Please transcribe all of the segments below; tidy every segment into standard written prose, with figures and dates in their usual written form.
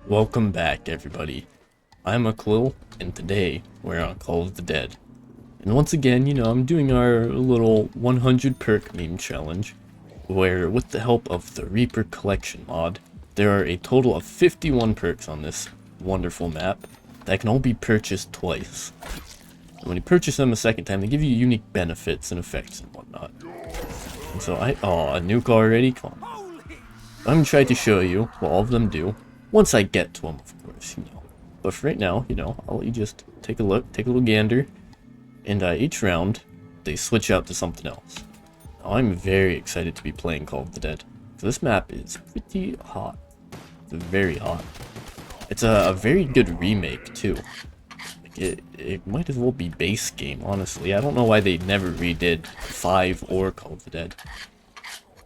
Welcome back, everybody. I'm Aklil, and today we're on Call of the Dead. And once again, I'm doing our little 100 perk meme challenge, where with the help of the Reaper collection mod, there are a total of 51 perks on this wonderful map that can all be purchased twice. And when you purchase them a second time, they give you unique benefits and effects and whatnot. And so a nuke already? Come on. I'm gonna try to show you what all of them do. Once I get to them, of course, But for right now, I'll let you just take a look, take a little gander. And each round, they switch out to something else. Now, I'm very excited to be playing Call of the Dead. So this map is pretty hot. It's very hot. It's a very good remake, too. It might as well be base game, honestly. I don't know why they never redid 5 or Call of the Dead.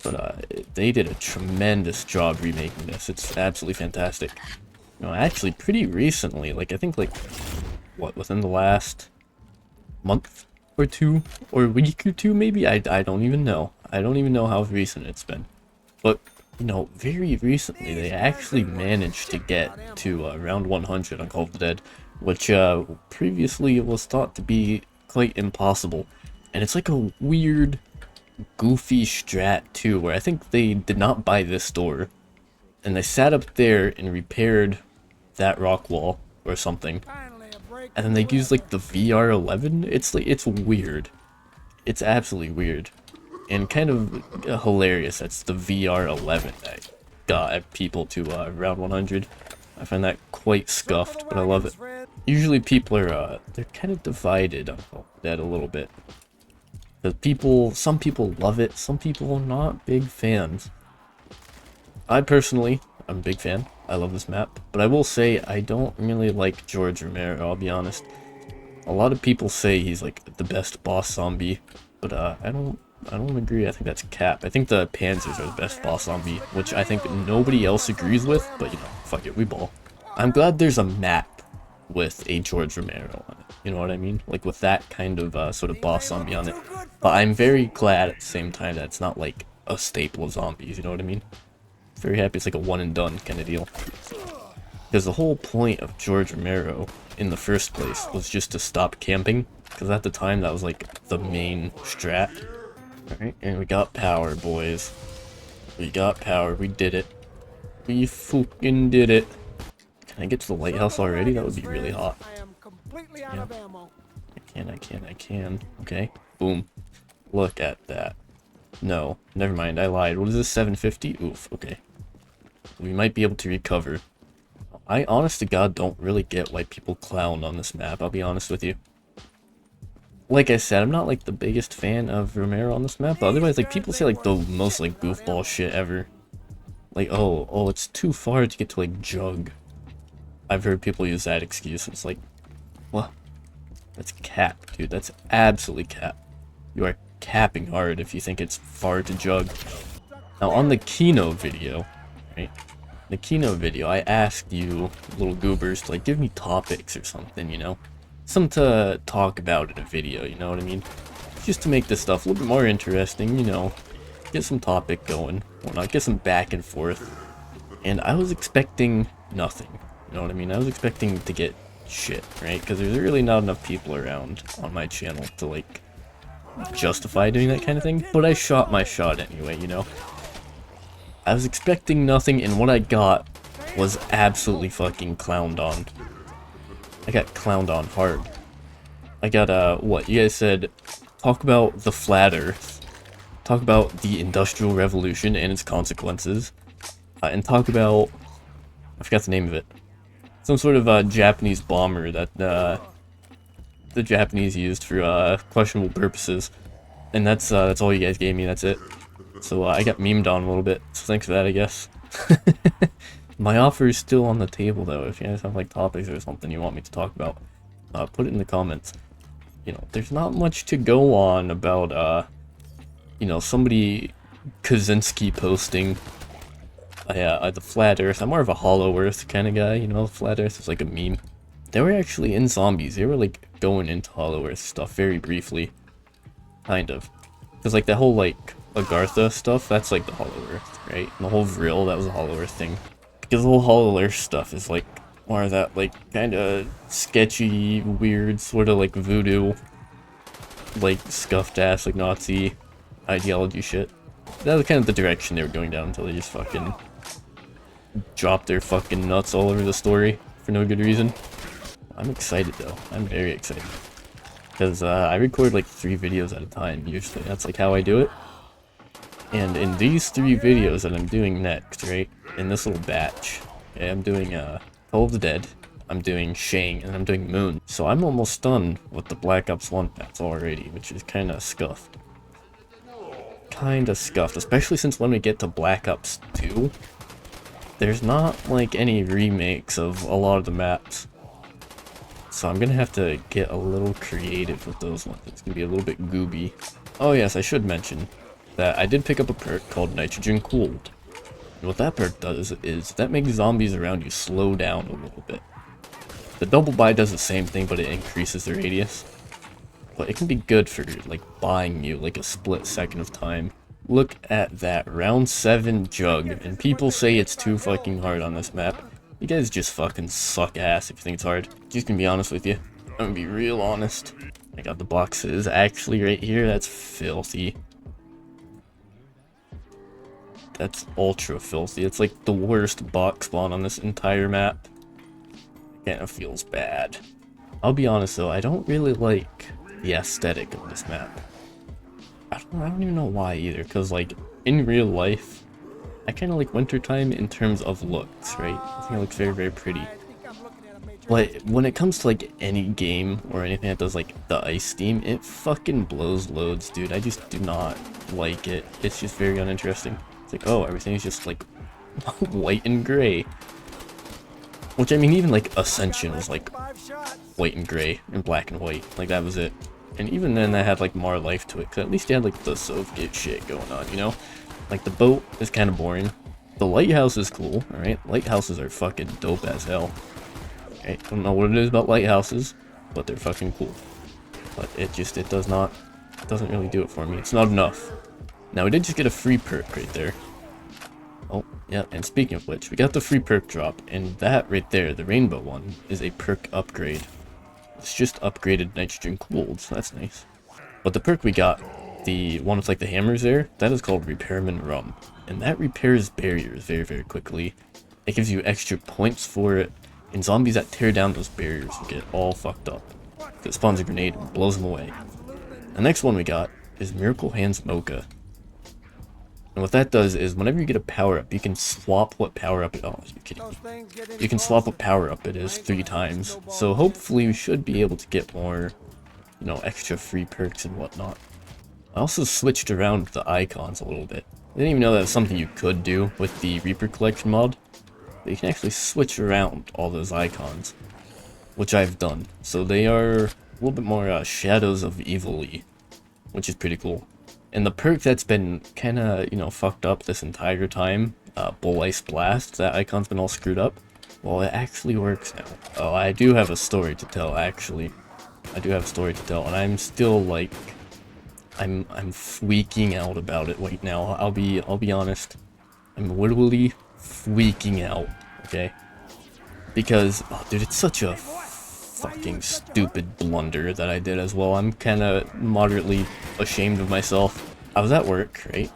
But they did a tremendous job remaking this. It's absolutely fantastic. Actually, pretty recently, I think within the last month or two, or week or two, maybe? I don't even know. I don't even know how recent it's been. But, very recently, they actually managed to get to round 100 on Call of the Dead, which previously was thought to be quite impossible. And it's like a weird, goofy strat too, where I think they did not buy this door and they sat up there and repaired that rock wall or something, and then they used the VR11. It's weird. It's absolutely weird and kind of hilarious. That's the VR11 that got people to round 100. I find that quite scuffed, but I love it. Usually people are they're kind of divided on that a little bit. Some people love it, some people are not big fans. I personally, I'm a big fan. I love this map, but I will say I don't really like George Romero, I'll be honest. A lot of people say he's the best boss zombie, but I don't agree. I think that's cap. I think the Panzers are the best boss zombie, which I think nobody else agrees with, but fuck it, we ball. I'm glad there's a map with a George Romero on it, you know what I mean? With that kind of sort of boss zombie on it. But I'm very glad at the same time that it's not a staple of zombies, you know what I mean? Very happy it's a one and done kind of deal. Because the whole point of George Romero in the first place was just to stop camping, because at the time that was the main strat. Alright, and we got power, boys. We got power, we did it. We fucking did it. Can I get to the lighthouse already? That would be really hot. Yeah. I can. Okay. Boom. Look at that. No, never mind, I lied. What is this, 750? Oof, okay. We might be able to recover. I, honest to God, don't really get why people clown on this map, I'll be honest with you. Like I said, I'm not the biggest fan of Romero on this map, but otherwise, people say the most goofball shit ever. Oh, it's too far to get to Jug. I've heard people use that excuse. It's what? That's cap, dude. That's absolutely cap. You are capping hard if you think it's far to Jug. Now, on the Kino video, right? The Kino video, I asked you little goobers to give me topics or something, something to talk about in a video, you know what I mean? Just to make this stuff a little bit more interesting, get some topic going, whatnot, get some back and forth. And I was expecting nothing. You know what I mean? I was expecting to get shit, right? Because there's really not enough people around on my channel to, justify doing that kind of thing. But I shot my shot anyway, I was expecting nothing, and what I got was absolutely fucking clowned on. I got clowned on hard. I got, what? You guys said, talk about the flat earth. Talk about the Industrial Revolution and its consequences. And talk about... I forgot the name of it. Some sort of Japanese bomber that the Japanese used for questionable purposes, and that's all you guys gave me. That's it. So I got memed on a little bit. So thanks for that, I guess. My offer is still on the table, though. If you guys have topics or something you want me to talk about, put it in the comments. There's not much to go on about somebody Kaczynski posting. The flat earth. I'm more of a hollow earth kind of guy, flat earth is a meme. They were actually in zombies. They were going into hollow earth stuff very briefly. Kind of. Because that whole Agartha stuff, that's the hollow earth, right? And the whole Vril, that was a hollow earth thing. Because the whole Hollow Earth stuff is like more of that like kind of sketchy, weird, sort of like voodoo, like scuffed ass, like Nazi ideology shit. That was kind of the direction they were going down until they just fucking dropped their fucking nuts all over the story for no good reason. I'm excited though. I'm very excited. Because I record like 3 videos at a time usually. That's like how I do it. And in these 3 videos that I'm doing next, right, in this little batch, okay, I'm doing Call of the Dead, I'm doing Shang, and I'm doing Moon. So I'm almost done with the Black Ops 1 maps already, which is kind of scuffed. Kinda scuffed, especially since when we get to Black Ops 2, there's not like any remakes of a lot of the maps. So I'm gonna have to get a little creative with those ones. It's gonna be a little bit gooby. Oh yes, I should mention that I did pick up a perk called Nitrogen Cooled. And what that perk does is that makes zombies around you slow down a little bit. The double buy does the same thing, but it increases the radius. But it can be good for like buying you like a split second of time. Look at that, round 7 jug, and people say it's too fucking hard on this map. You guys just fucking suck ass if you think it's hard. Just gonna be honest with you. I'm gonna be real honest. I got the boxes actually right here. That's filthy. That's ultra filthy. It's like the worst box spawn on this entire map. Kinda feels bad. I'll be honest though, I don't really like the aesthetic of this map. I don't even know why either, because like in real life, I kind of like wintertime in terms of looks, right? I think it looks very, very pretty. But when it comes to like any game or anything that does like the ice theme, it fucking blows loads, dude. I just do not like it. It's just very uninteresting. It's like, oh, everything's just like white and gray. Which I mean, even like Ascension was like white and gray and black and white. Like that was it. And even then that had like more life to it, because at least you had like the Soviet shit going on, you know? Like the boat is kind of boring. The lighthouse is cool, alright? Lighthouses are fucking dope as hell. Okay, don't know what it is about lighthouses, but they're fucking cool. But it doesn't really do it for me. It's not enough. Now we did just get a free perk right there. Oh, yeah, and speaking of which, we got the free perk drop, and that right there, the rainbow one, is a perk upgrade. It's just upgraded nitrogen cooled, so that's nice. But the perk we got, the one with like the hammers there, that is called Repairman Rum. And that repairs barriers very, very quickly. It gives you extra points for it, and zombies that tear down those barriers will get all fucked up. It spawns a grenade and blows them away. The next one we got is Miracle Hands Mocha. And what that does is whenever you get a power-up, you can swap what power-up it is. Oh, you're kidding me. You can swap what power-up it is 3 times. So hopefully we should be able to get more, you know, extra free perks and whatnot. I also switched around the icons a little bit. I didn't even know that was something you could do with the Reaper Collection mod. But you can actually switch around all those icons, which I've done. So they are a little bit more Shadows of Evil-y, which is pretty cool. And the perk that's been kind of, you know, fucked up this entire time, Bull Ice Blast, that icon's been all screwed up. Well, it actually works now. Oh, I do have a story to tell, actually. I do have a story to tell, and I'm still, like, I'm freaking out about it right now. I'll be honest. I'm literally freaking out, okay? Because, oh, dude, it's such a fucking stupid blunder that I did as well. I'm kind of moderately ashamed of myself. I was at work, right?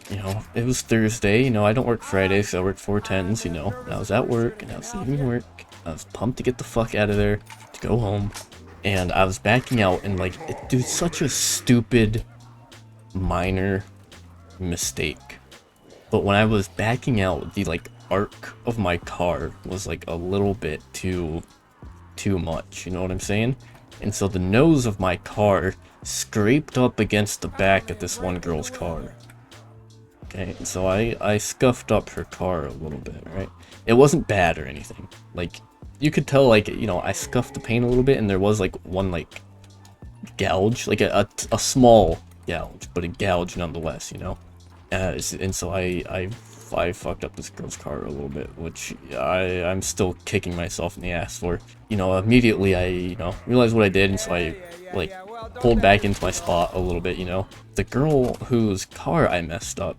You know, it was Thursday, you know, I don't work Fridays, so I work 4/10s, you know. And I was at work, and I was leaving work. I was pumped to get the fuck out of there, to go home. And I was backing out, and like, dude, such a stupid, minor mistake. But when I was backing out, the like arc of my car was like a little bit too much, you know what I'm saying? And so the nose of my car scraped up against the back of this one girl's car. Okay, and so I scuffed up her car a little bit, right? It wasn't bad or anything. Like, you could tell, like, you know, I scuffed the paint a little bit, and there was like one like gouge, like a small gouge, but a gouge nonetheless, you know? And so I fucked up this girl's car a little bit, which I'm still kicking myself in the ass for. You know, immediately I, you know, realized what I did, and so I, like, pulled back into my spot a little bit, you know. The girl whose car I messed up,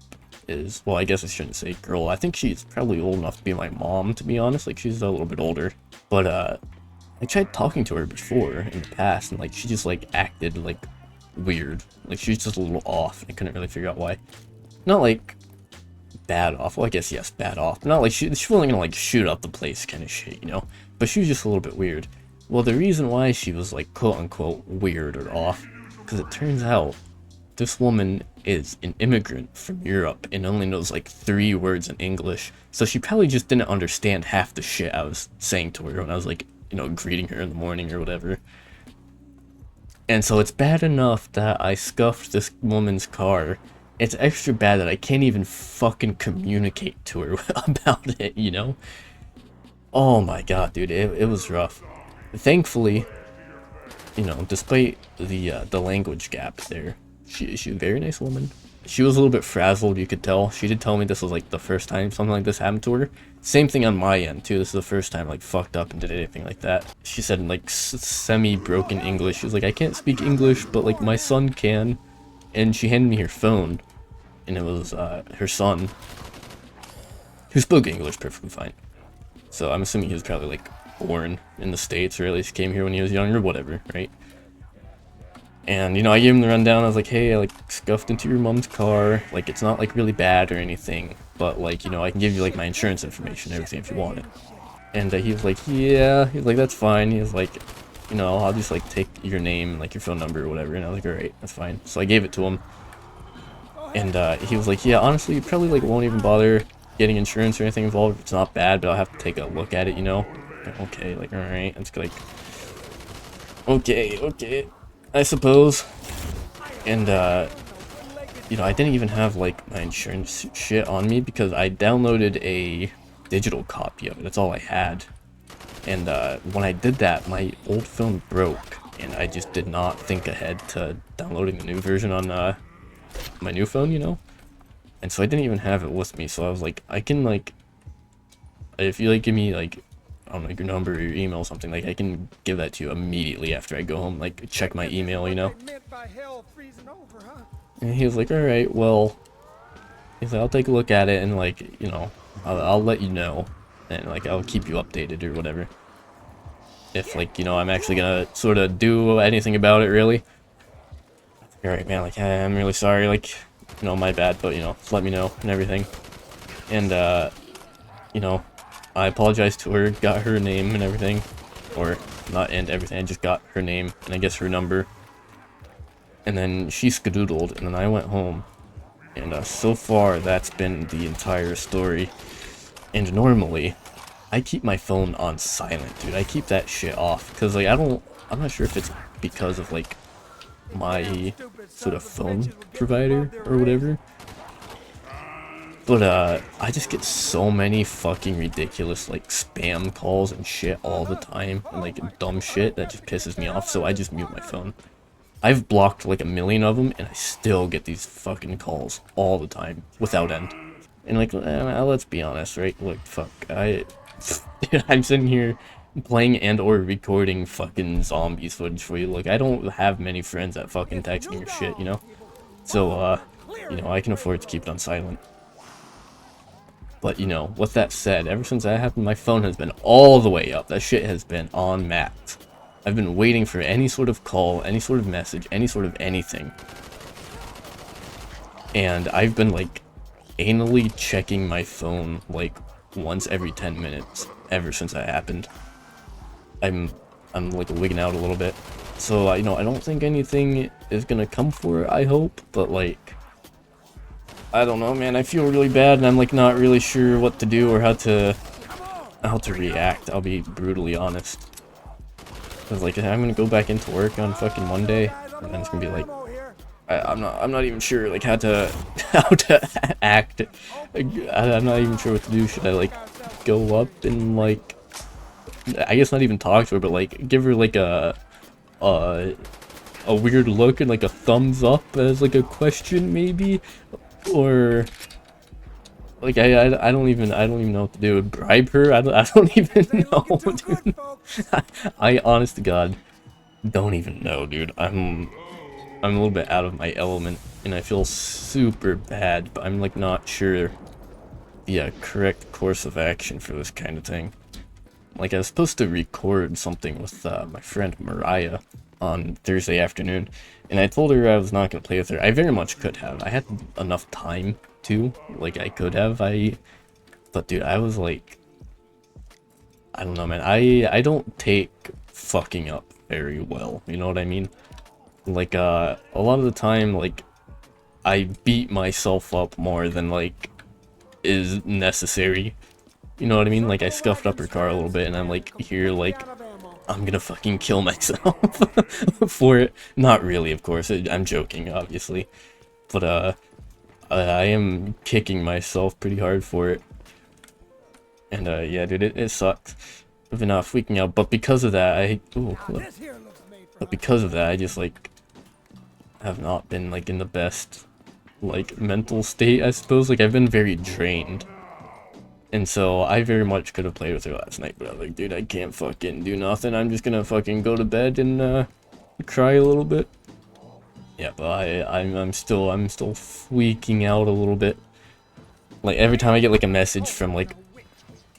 is, well, I guess I shouldn't say girl. I think she's probably old enough to be my mom, to be honest. Like, she's a little bit older. But, I tried talking to her before in the past, and, like, she just, like, acted, like, weird. Like, she was just a little off. I couldn't really figure out why. Not, like, bad off. Well, I guess, yes, bad off. But not, like, she wasn't gonna, like, shoot up the place kind of shit, you know? But she was just a little bit weird. Well, the reason why she was, like, quote-unquote weird or off, because it turns out this woman is an immigrant from Europe and only knows like 3 words in English. So she probably just didn't understand half the shit I was saying to her when I was like, you know, greeting her in the morning or whatever. And so it's bad enough that I scuffed this woman's car. It's extra bad that I can't even fucking communicate to her about it, you know? Oh my god, dude, it was rough. Thankfully, you know, despite the language gap there, she's a very nice woman. She was a little bit frazzled, you could tell. She did tell me this was like the first time something like this happened to her. Same thing on my end too. This is the first time like fucked up and did anything like that. She said in like semi-broken English. She was like, I can't speak English, but like my son can. And she handed me her phone, and it was her son, who spoke English perfectly fine. So I'm assuming he was probably like born in the States, or at least came here when he was younger, whatever, right? And, you know, I gave him the rundown. I was like, hey, I, like, scuffed into your mom's car. Like, it's not, like, really bad or anything. But, like, you know, I can give you, like, my insurance information and everything if you want it. And he was like, yeah. He was like, that's fine. He was like, you know, I'll just, like, take your name and, like, your phone number or whatever. And I was like, alright, that's fine. So I gave it to him. And he was like, yeah, honestly, you probably, like, won't even bother getting insurance or anything involved. It's not bad, but I'll have to take a look at it, you know? Okay, like, alright. It's like, okay. I suppose. And, you know, I didn't even have, like, my insurance shit on me because I downloaded a digital copy of it. That's all I had. And, when I did that, my old phone broke, and I just did not think ahead to downloading the new version on, my new phone, you know? And so I didn't even have it with me, so I was like, I can, like, if you, like, give me, like, I don't know, your number or your email or something, like, I can give that to you immediately after I go home, like, check my email, you know? And he was like, alright, well, he's like, I'll take a look at it, and, like, you know, I'll let you know, and, like, I'll keep you updated or whatever. If, like, you know, I'm actually gonna sort of do anything about it, really. Alright, man, like, I'm really sorry, like, you know, my bad, but, you know, just let me know and everything. And, you know, I apologized to her, got her name and everything, or not and everything, I just got her name and I guess her number, and then she skedoodled, and then I went home, and so far that's been the entire story. And normally I keep my phone on silent, dude. I keep that shit off because, like, I'm not sure if it's because of, like, my sort of phone provider or whatever. But, I just get so many fucking ridiculous, like, spam calls and shit all the time, and, like, dumb shit that just pisses me off, so I just mute my phone. I've blocked, like, 1,000,000 of them, and I still get these fucking calls all the time, without end. And, like, let's be honest, right? Like, fuck, I'm sitting here playing and or recording fucking zombies footage for you. Like, I don't have many friends that fucking text me or shit, you know? So, you know, I can afford to keep it on silent. But, you know, with that said, ever since that happened, my phone has been all the way up. That shit has been on max. I've been waiting for any sort of call, any sort of message, any sort of anything. And I've been, like, anally checking my phone, like, once every 10 minutes, ever since that happened. I'm like, wigging out a little bit. So, you know, I don't think anything is gonna come for it, I hope, but, like, I don't know, man. I feel really bad, and I'm, like, not really sure what to do or how to react. I'll be brutally honest. Cause, like, I'm gonna go back into work on fucking Monday, and then it's gonna be like, I'm not even sure, like, how to act. I'm not even sure what to do. Should I, like, go up and, like, I guess not even talk to her, but, like, give her, like, a weird look and, like, a thumbs up as, like, a question, maybe? Or, like, I don't even know what to do. Bribe her? I don't even know, dude. I honest to God don't even know, dude. I'm a little bit out of my element, and I feel super bad, but I'm like not sure the correct course of action for this kind of thing. Like, I was supposed to record something with my friend Mariah on Thursday afternoon, and I told her I was not going to play with her. I very much could have. I had enough time to, like, I could have. But dude, I was like, I don't know, man. I don't take fucking up very well. You know what I mean? Like, a lot of the time, like, I beat myself up more than, like, is necessary. You know what I mean? Like, I scuffed up her car a little bit, and I'm like, here, like, I'm gonna fucking kill myself for it. Not really, of course. I'm joking, obviously. But, I am kicking myself pretty hard for it. And, yeah, dude, it sucks. I've been, freaking out, but because of that, but because of that, I just, like, have not been, like, in the best, like, mental state, I suppose. Like, I've been very drained. And so I very much could have played with her last night, but I was like, dude, I can't fucking do nothing. I'm just gonna fucking go to bed and cry a little bit. Yeah, but I'm still freaking out a little bit. Like every time I get like a message from like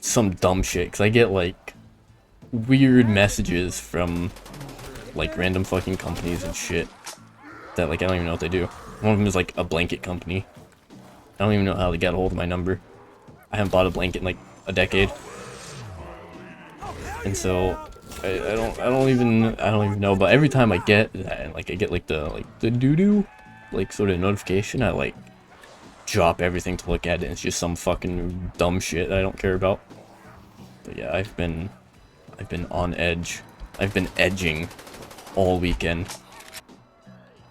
some dumb shit, because I get like weird messages from like random fucking companies and shit that like I don't even know what they do. One of them is like a blanket company. I don't even know how they got a hold of my number. I haven't bought a blanket in like a decade, and so I don't even know. But every time I get that, and like I get like the doo-doo like sort of notification, I like drop everything to look at it. And it's just some fucking dumb shit that I don't care about. But yeah, I've been on edge. I've been edging all weekend.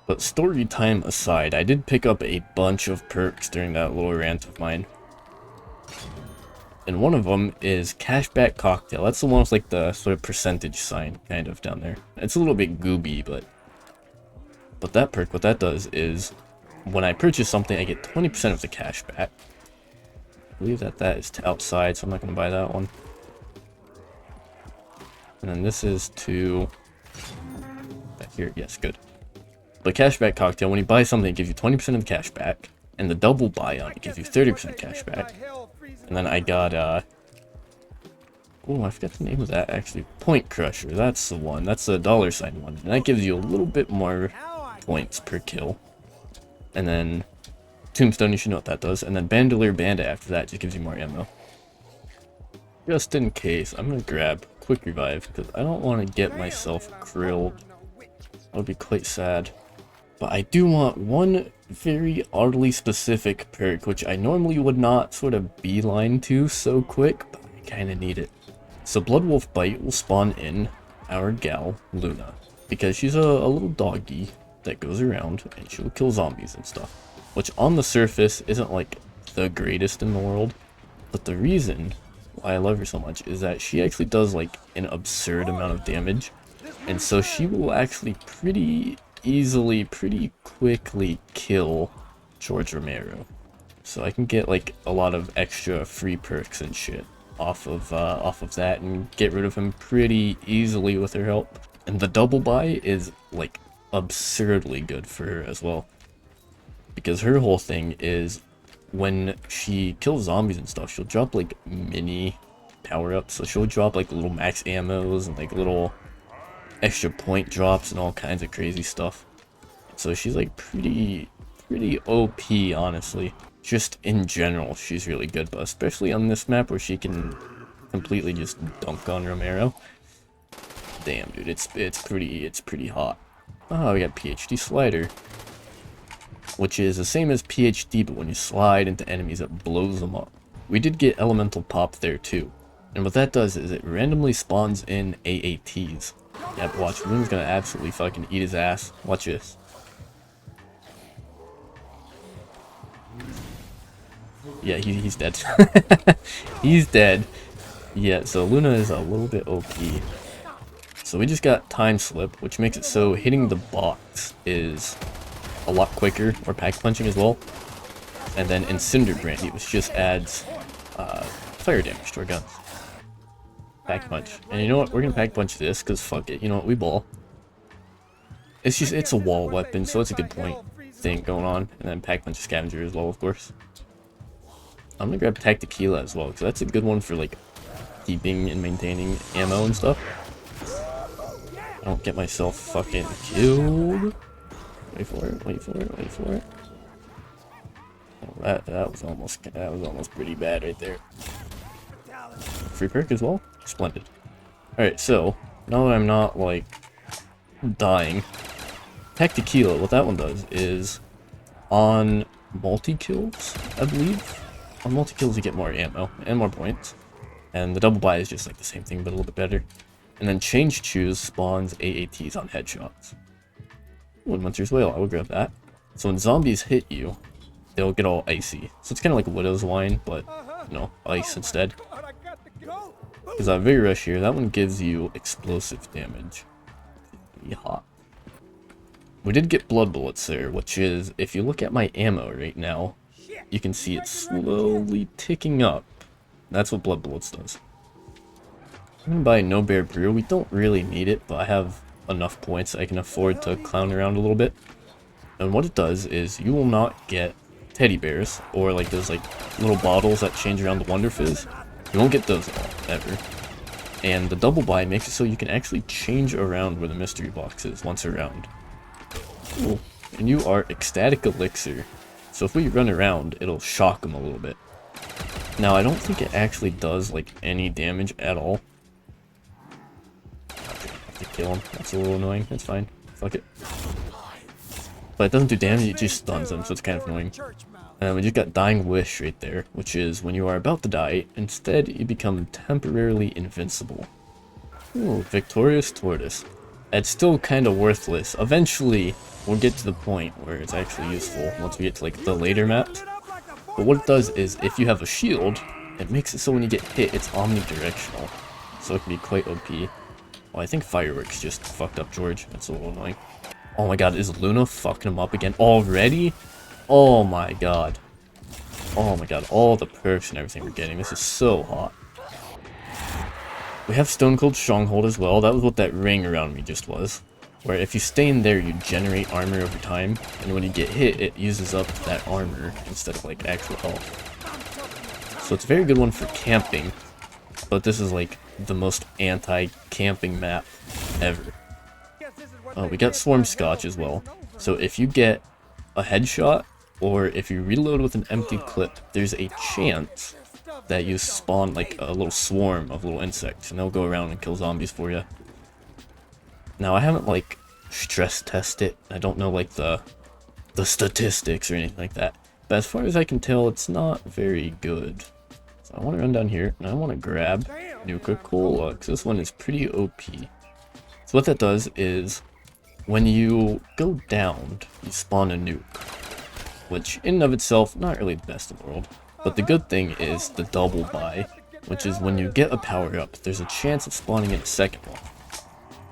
But story time aside, I did pick up a bunch of perks during that little rant of mine. And one of them is Cashback Cocktail. That's the one with like the sort of percentage sign kind of down there. It's a little bit gooby, but that perk, what that does is when I purchase something, I get 20% of the cash back. I believe that is to outside, so I'm not going to buy that one. And then this is to back here. Yes, good. But Cashback Cocktail, when you buy something, it gives you 20% of the cash back, and the double buy on it gives you 30% cash back. And then I got, oh, I forgot the name of that, actually. Point Crusher, that's the one. That's the $sign one. And that gives you a little bit more points per kill. And then Tombstone, you should know what that does. And then Bandolier Bandit after that just gives you more ammo. Just in case, I'm gonna grab Quick Revive, because I don't want to get myself grilled. That would be quite sad. But I do want one very oddly specific perk, which I normally would not sort of beeline to so quick, but I kind of need it. So Blood Wolf Bite will spawn in our gal, Luna, because she's a little doggy that goes around and she'll kill zombies and stuff, which on the surface isn't like the greatest in the world, but the reason why I love her so much is that she actually does like an absurd amount of damage, and so she will actually pretty easily, pretty quickly kill George Romero. So I can get like a lot of extra free perks and shit off of that and get rid of him pretty easily with her help. And the double buy is like absurdly good for her as well, because her whole thing is when she kills zombies and stuff, she'll drop like mini power-ups. So she'll drop like little max ammos and like little extra point drops and all kinds of crazy stuff. So she's like pretty OP, honestly. Just in general, she's really good, but especially on this map where she can completely just dunk on Romero. Damn, dude, it's pretty hot. Oh, we got PhD Slider, which is the same as PhD, but when you slide into enemies, it blows them up. We did get Elemental Pop there too, and what that does is it randomly spawns in AATs. Yeah, but watch, Luna's gonna absolutely fucking eat his ass. Watch this. Yeah, he's dead. He's dead. Yeah, so Luna is a little bit OP. So we just got Time Slip, which makes it so hitting the box is a lot quicker, or pack punching as well. And then Incinder Brandy, which just adds fire damage to our guns. Pack punch. And you know what? We're gonna pack punch this, because fuck it. You know what? We ball. it's a wall weapon, so it's a good point thing going on. And then pack punch scavenger as well, of course. I'm gonna grab Tactequila as well, because that's a good one for like keeping and maintaining ammo and stuff. I don't get myself fucking killed. Wait for it, wait for it, wait for it. Oh, that was almost pretty bad right there. Free perk as well? Splendid. Alright, so now that I'm not like dying, Tactequila, what that one does is on multi-kills, I believe. On multi-kills you get more ammo and more points. And the double buy is just like the same thing but a little bit better. And then change choose spawns AATs on headshots. Woodmuncher's Whale, I will grab that. So when zombies hit you, they'll get all icy. So it's kind of like Widow's Wine, but, you know, ice instead. Because that Vigor Rush here, that one gives you explosive damage. Be hot. We did get Blood Bullets there, which is, if you look at my ammo right now, you can see it slowly ticking up. That's what Blood Bullets does. I'm gonna buy No Bear Brew. We don't really need it, but I have enough points I can afford to clown around a little bit. And what it does is you will not get teddy bears or like those like little bottles that change around the Wonder Fizz. You won't get those at all, ever. And the double buy makes it so you can actually change around where the mystery box is once around. Ooh. And you are Ecstatic Elixir. So if we run around, it'll shock them a little bit. Now I don't think it actually does like any damage at all. To kill him. That's a little annoying. That's fine. Fuck it. But it doesn't do damage, it just stuns them, so it's kind of annoying. And we just got Dying Wish right there, which is when you are about to die, instead you become temporarily invincible. Ooh, Victorious Tortoise. It's still kind of worthless. Eventually, we'll get to the point where it's actually useful once we get to like the later maps. But what it does is, if you have a shield, it makes it so when you get hit, it's omnidirectional. So it can be quite OP. Well, I think Fireworks just fucked up George. That's a little annoying. Oh my god, is Luna fucking him up again already? Oh my god. Oh my god, all the perks and everything we're getting. This is so hot. We have Stone Cold Stronghold as well. That was what that ring around me just was. Where if you stay in there, you generate armor over time. And when you get hit, it uses up that armor instead of like actual health. So it's a very good one for camping. But this is like the most anti-camping map ever. Oh, we got Swarm Scotch as well. So if you get a headshot, or if you reload with an empty clip, there's a chance that you spawn like a little swarm of little insects, and they'll go around and kill zombies for you. Now, I haven't like stress tested it. I don't know like the statistics or anything like that. But as far as I can tell, it's not very good. So I want to run down here, and I want to grab Nuka-Cola, because this one is pretty OP. So what that does is, when you go down, you spawn a nuke. Which, in and of itself, not really the best in the world. But the good thing is the double buy, which is when you get a power-up, there's a chance of spawning in a second one.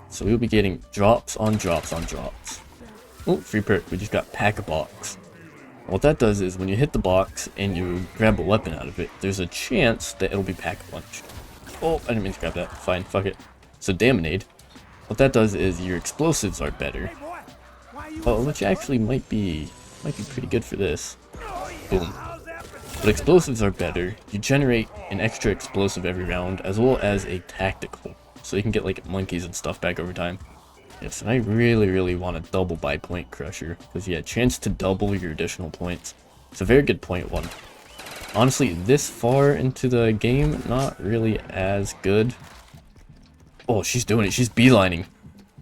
So we'll be getting drops on drops on drops. Oh, free perk, we just got Pack-a-Box. What that does is, when you hit the box and you grab a weapon out of it, there's a chance that it'll be Pack-a-Punch. Oh, I didn't mean to grab that. Fine, fuck it. So Daminade. What that does is your explosives are better. Oh, which actually might be pretty good for this. Boom. But explosives are better. You generate an extra explosive every round, as well as a tactical. So you can get like monkeys and stuff back over time. Yes, and I really want a double buy point crusher, because you have a chance to double your additional points. It's a very good point one. Honestly, this far into the game, not really as good. Oh, she's doing it. She's beelining.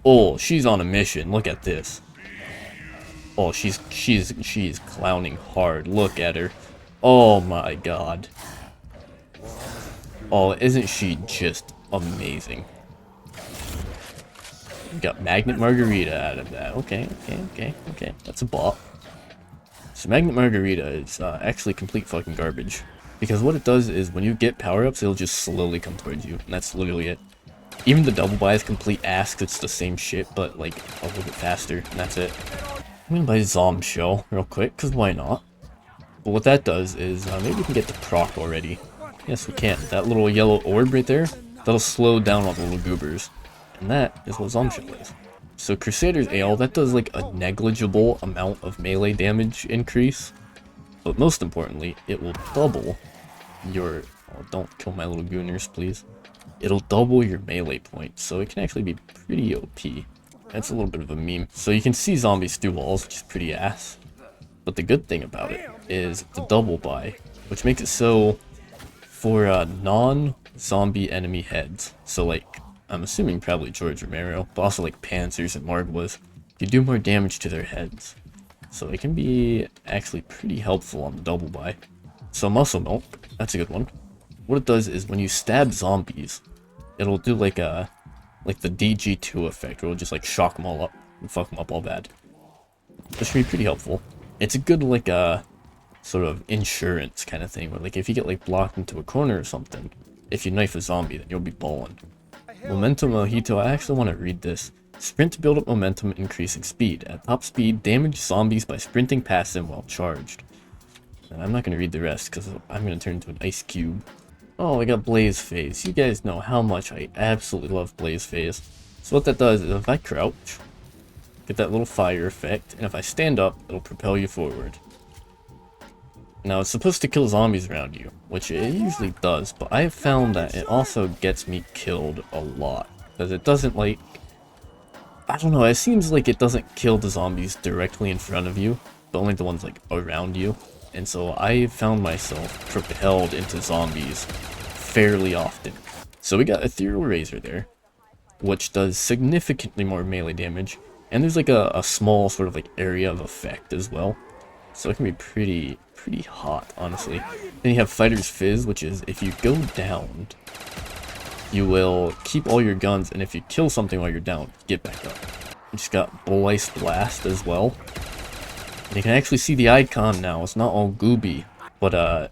Oh, she's on a mission. Look at this. Oh, she's clowning hard. Look at her. Oh my god. Oh, isn't she just amazing? We got Magnet Margarita out of that. Okay. That's a bot. So Magnet Margarita is actually complete fucking garbage. Because what it does is when you get power-ups, it'll just slowly come towards you. And that's literally it. Even the double buy is complete ass, 'cause it's the same shit, but like a little bit faster, and that's it. I'm gonna buy Zom Shell real quick, because why not? But what that does is, maybe we can get the proc already. Yes, we can. That little yellow orb right there, that'll slow down all the little goobers. And that is what Zom Shell is. So Crusader's Ale, that does like a negligible amount of melee damage increase. But most importantly, it will double your... Oh, don't kill my little gooners, please. It'll double your melee points, so it can actually be pretty OP. That's a little bit of a meme. So you can see zombies through walls, which is pretty ass. But the good thing about it is the double buy, which makes it so for non-zombie enemy heads. So like, I'm assuming probably George Romero, but also like Panzers and Margwas, you do more damage to their heads. So it can be actually pretty helpful on the double buy. So Muscle Milk, that's a good one. What it does is when you stab zombies, it'll do like the DG2 effect, where it'll just like shock them all up and fuck them up all bad. This should be pretty helpful. It's a good like sort of insurance kind of thing, where like if you get like blocked into a corner or something, if you knife a zombie, then you'll be balling. Momentum Mojito, I actually want to read this. Sprint to build up momentum, increasing speed. At top speed, damage zombies by sprinting past them while charged. And I'm not going to read the rest because I'm going to turn into an ice cube. Oh, I got Blaze Phase. You guys know how much I absolutely love Blaze Phase. So what that does is if I crouch, get that little fire effect, and if I stand up, it'll propel you forward. Now, it's supposed to kill zombies around you, which it usually does, but I have found that it also gets me killed a lot. Because it doesn't, like... I don't know, it seems like it doesn't kill the zombies directly in front of you, but only the ones, like, around you. And so I found myself propelled into zombies fairly often. So we got Ethereal Razor there, which does significantly more melee damage, and there's, like, a small sort of, like, area of effect as well. So it can be pretty hot, honestly. Then you have Fighter's Fizz, which is if you go down, you will keep all your guns, and if you kill something while you're down, get back up. You just got Bull Ice Blast as well. And you can actually see the icon now. It's not all gooby, but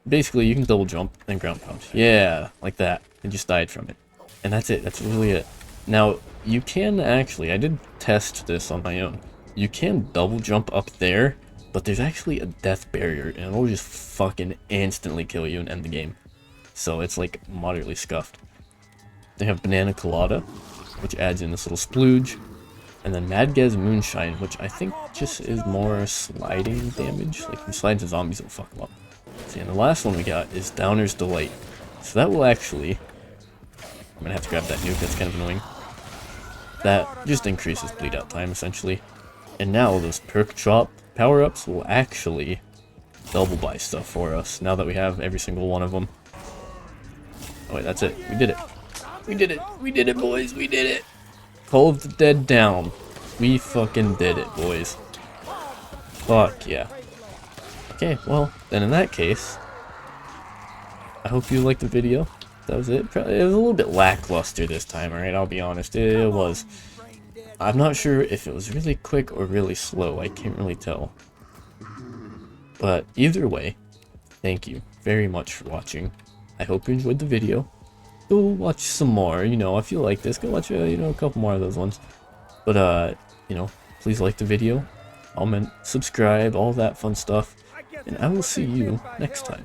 basically you can double jump and ground pound. Yeah, like that. I just died from it. And that's it. That's really it. Now, you can actually, I did test this on my own. You can double jump up there, but there's actually a death barrier, and it'll just fucking instantly kill you and end the game. So it's like moderately scuffed. They have Banana Colada, which adds in this little splooge. And then Madgaz Moonshine, which I think just is more sliding damage. Like if you slide into zombies, it'll fuck them up. See, and the last one we got is Downer's Delight. So that will actually... I'm gonna have to grab that nuke, that's kind of annoying. That just increases bleed out time, essentially. And now those Perk Chop power-ups will actually double buy stuff for us, now that we have every single one of them. Oh wait, that's it. We did it. We did it. We did it, boys. We did it. Call of the Dead down. We fucking did it, boys. Fuck yeah. Okay, well, then in that case, I hope you liked the video. That was it. It was a little bit lackluster this time, alright? I'll be honest. It was. I'm not sure if it was really quick or really slow. I can't really tell. But either way, thank you very much for watching. I hope you enjoyed the video. Go watch some more, you know, if you like this, go watch, you know, a couple more of those ones. But, you know, please like the video, comment, subscribe, all that fun stuff, and I will see you next time.